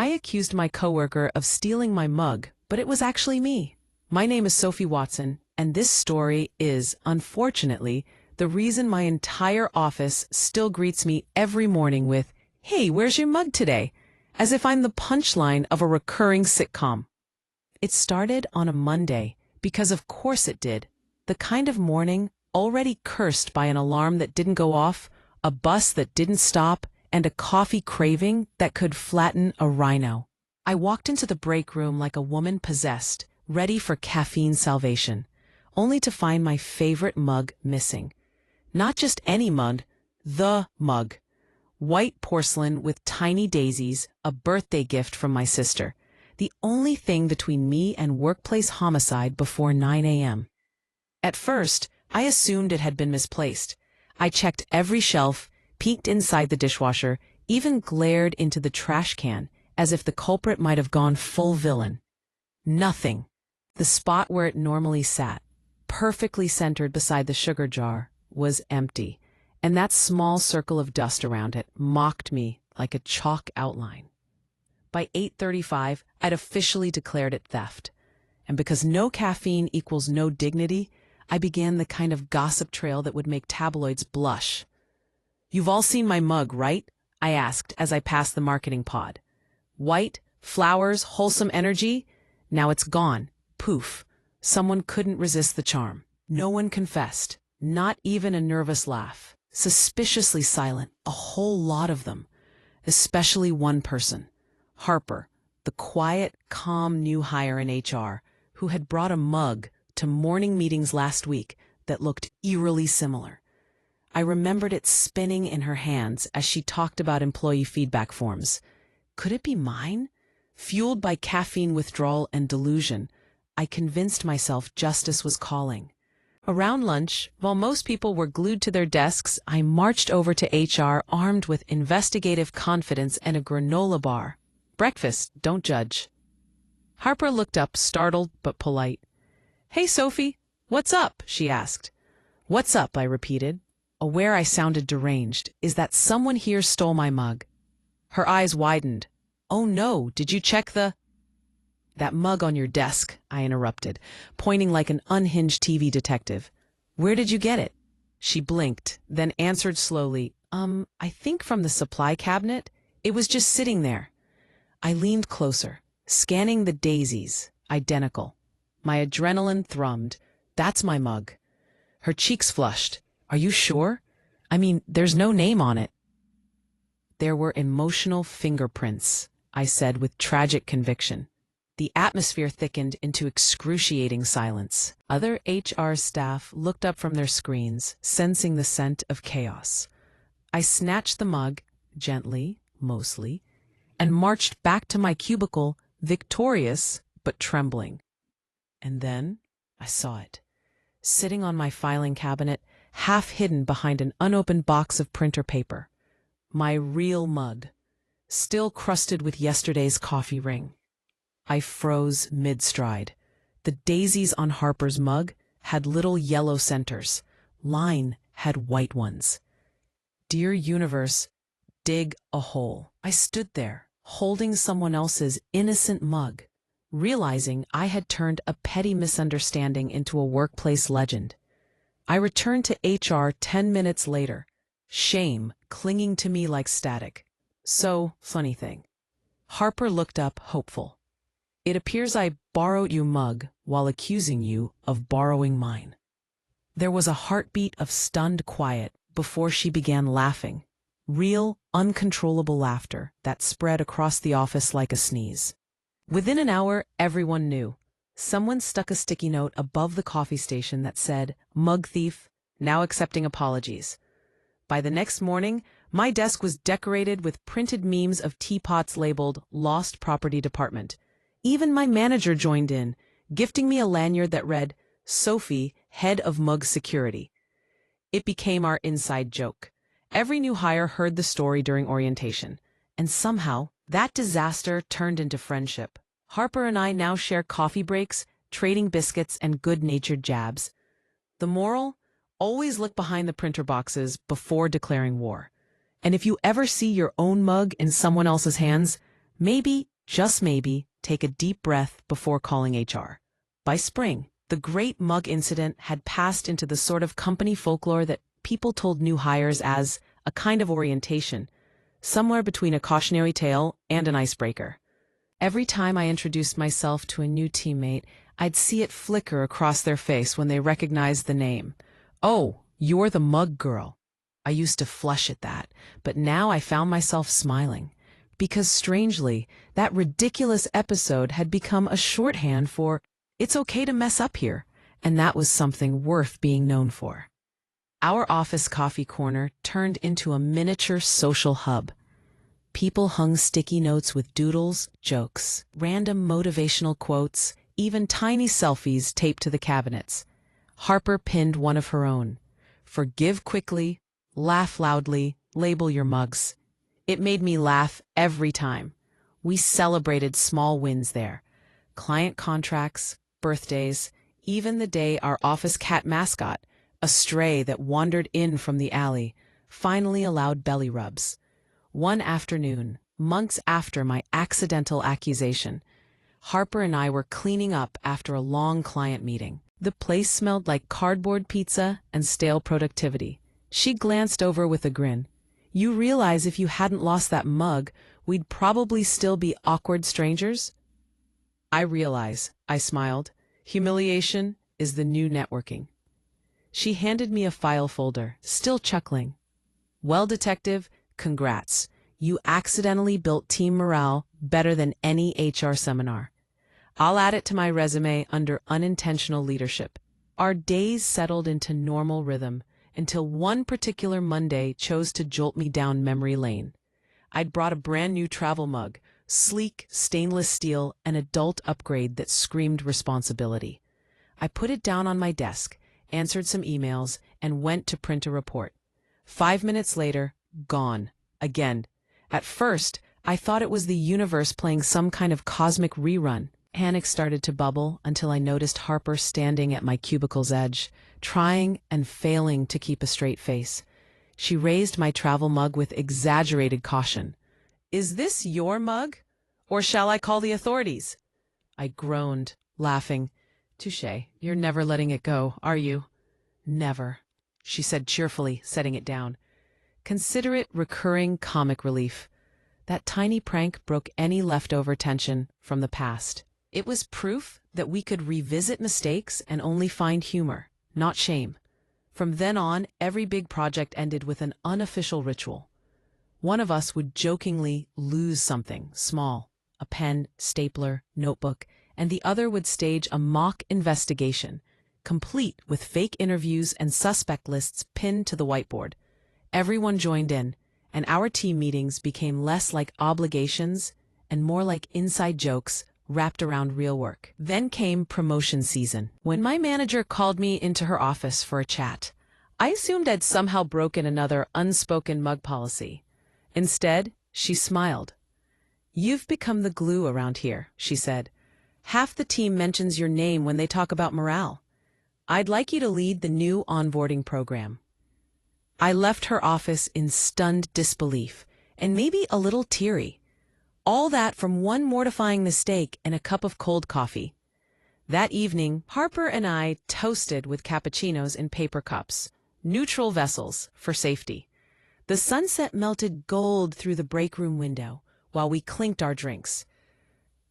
I accused my coworker of stealing my mug, but it was actually me. My name is Sophie Watson, and this story is, unfortunately, the reason my entire office still greets me every morning with, "Hey, where's your mug today?" As if I'm the punchline of a recurring sitcom. It started on a Monday, because of course it did. The kind of morning already cursed by an alarm that didn't go off, a bus that didn't stop, and a coffee craving that could flatten a rhino. I walked into the break room like a woman possessed, ready for caffeine salvation, only to find my favorite mug missing. Not just any mug, the mug. White porcelain with tiny daisies, a birthday gift from my sister. The only thing between me and workplace homicide before 9 a.m. At first, I assumed it had been misplaced. I checked every shelf, peeked inside the dishwasher, even glared into the trash can, as if the culprit might have gone full villain. Nothing. The spot where it normally sat, perfectly centered beside the sugar jar, was empty, and that small circle of dust around it mocked me like a chalk outline. By 8:35, I'd officially declared it theft. And because no caffeine equals no dignity, I began the kind of gossip trail that would make tabloids blush. "You've all seen my mug, right?" I asked as I passed the marketing pod. "White, flowers, wholesome energy? Now it's gone. Poof." Someone couldn't resist the charm. No one confessed, not even a nervous laugh. Suspiciously silent, a whole lot of them. Especially one person, Harper, the quiet, calm new hire in HR, who had brought a mug to morning meetings last week that looked eerily similar. I remembered it spinning in her hands as she talked about employee feedback forms. Could it be mine? Fueled by caffeine withdrawal and delusion, I convinced myself justice was calling. Around lunch, while most people were glued to their desks, I marched over to HR armed with investigative confidence and a granola bar. Breakfast, don't judge. Harper looked up, startled but polite. "Hey, Sophie, what's up?" she asked. "What's up?" I repeated, aware I sounded deranged. "Is that someone here stole my mug?" Her eyes widened. "Oh no, did you check the—" "That mug on your desk," I interrupted, pointing like an unhinged TV detective. "Where did you get it?" She blinked, then answered slowly, I think from the supply cabinet. It was just sitting there." I leaned closer, scanning the daisies, identical. My adrenaline thrummed. "That's my mug." Her cheeks flushed. "Are you sure? I mean, there's no name on it." "There were emotional fingerprints," I said with tragic conviction. The atmosphere thickened into excruciating silence. Other HR staff looked up from their screens, sensing the scent of chaos. I snatched the mug, gently, mostly, and marched back to my cubicle, victorious but trembling. And then I saw it, sitting on my filing cabinet, half hidden behind an unopened box of printer paper. My real mug, still crusted with yesterday's coffee ring. I froze mid-stride. The daisies on Harper's mug had little yellow centers. Mine had white ones. Dear universe, dig a hole. I stood there, holding someone else's innocent mug, realizing I had turned a petty misunderstanding into a workplace legend. I returned to HR 10 minutes later, shame clinging to me like static. "So, funny thing." Harper looked up, hopeful. "It appears I borrowed your mug while accusing you of borrowing mine." There was a heartbeat of stunned quiet before she began laughing. Real, uncontrollable laughter that spread across the office like a sneeze. Within an hour, everyone knew. Someone stuck a sticky note above the coffee station that said, "Mug thief, now accepting apologies." By the next morning, my desk was decorated with printed memes of teapots labeled "Lost Property Department." Even my manager joined in, gifting me a lanyard that read, "Sophie, head of mug security." It became our inside joke. Every new hire heard the story during orientation, and somehow that disaster turned into friendship. Harper and I now share coffee breaks, trading biscuits, and good-natured jabs. The moral? Always look behind the printer boxes before declaring war. And if you ever see your own mug in someone else's hands, maybe just maybe, take a deep breath before calling HR. By spring, the Great Mug Incident had passed into the sort of company folklore that people told new hires as a kind of orientation, somewhere between a cautionary tale and an icebreaker. Every time I introduced myself to a new teammate, I'd see it flicker across their face when they recognized the name. "Oh, you're the mug girl." I used to flush at that, but now I found myself smiling. Because strangely, that ridiculous episode had become a shorthand for, it's okay to mess up here, and that was something worth being known for. Our office coffee corner turned into a miniature social hub. People hung sticky notes with doodles, jokes, random motivational quotes, even tiny selfies taped to the cabinets. Harper pinned one of her own. "Forgive quickly, laugh loudly, label your mugs." It made me laugh every time. We celebrated small wins there. Client contracts, birthdays, even the day our office cat mascot, a stray that wandered in from the alley, finally allowed belly rubs. One afternoon, months after my accidental accusation, Harper and I were cleaning up after a long client meeting. The place smelled like cardboard pizza and stale productivity. She glanced over with a grin. "You realize if you hadn't lost that mug, we'd probably still be awkward strangers?" "I realize," I smiled. "Humiliation is the new networking." She handed me a file folder, still chuckling. "Well, detective, congrats. You accidentally built team morale better than any HR seminar. I'll add it to my resume under unintentional leadership." Our days settled into normal rhythm until one particular Monday chose to jolt me down memory lane. I'd brought a brand new travel mug, sleek, stainless steel, an adult upgrade that screamed responsibility. I put it down on my desk, answered some emails, and went to print a report. 5 minutes later, gone. Again. At first, I thought it was the universe playing some kind of cosmic rerun. Panic started to bubble until I noticed Harper standing at my cubicle's edge, trying and failing to keep a straight face. She raised my travel mug with exaggerated caution. "Is this your mug? Or shall I call the authorities?" I groaned, laughing. "Touché, you're never letting it go, are you?" "Never," she said cheerfully, setting it down. Consider it recurring comic relief. That tiny prank broke any leftover tension from the past. It was proof that we could revisit mistakes and only find humor, not shame. From then on, every big project ended with an unofficial ritual. One of us would jokingly lose something small, a pen, stapler, notebook, and the other would stage a mock investigation, complete with fake interviews and suspect lists pinned to the whiteboard. Everyone joined in, and our team meetings became less like obligations and more like inside jokes wrapped around real work. Then came promotion season. When my manager called me into her office for a chat, I assumed I'd somehow broken another unspoken mug policy. Instead, she smiled. "You've become the glue around here," she said. "Half the team mentions your name when they talk about morale. I'd like you to lead the new onboarding program." I left her office in stunned disbelief, and maybe a little teary. All that from one mortifying mistake and a cup of cold coffee. That evening, Harper and I toasted with cappuccinos in paper cups, neutral vessels for safety. The sunset melted gold through the break room window while we clinked our drinks.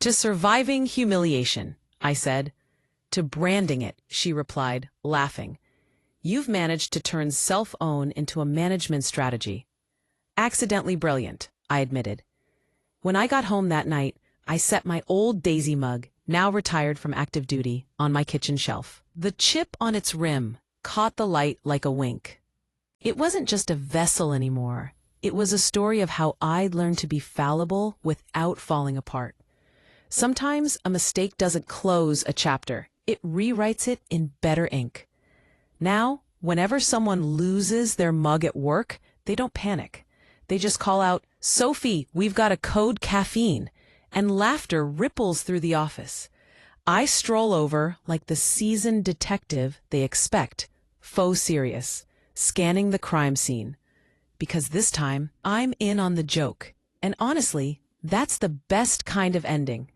"To surviving humiliation," I said. "To branding it," she replied, laughing. "You've managed to turn self-own into a management strategy." "Accidentally brilliant," I admitted. When I got home that night, I set my old Daisy mug, now retired from active duty, on my kitchen shelf. The chip on its rim caught the light like a wink. It wasn't just a vessel anymore. It was a story of how I'd learned to be fallible without falling apart. Sometimes a mistake doesn't close a chapter. It rewrites it in better ink. Now, whenever someone loses their mug at work, they don't panic. They just call out, "Sophie, we've got a code caffeine," and laughter ripples through the office. I stroll over like the seasoned detective they expect, faux serious, scanning the crime scene. Because this time, I'm in on the joke, and honestly, That's the best kind of ending.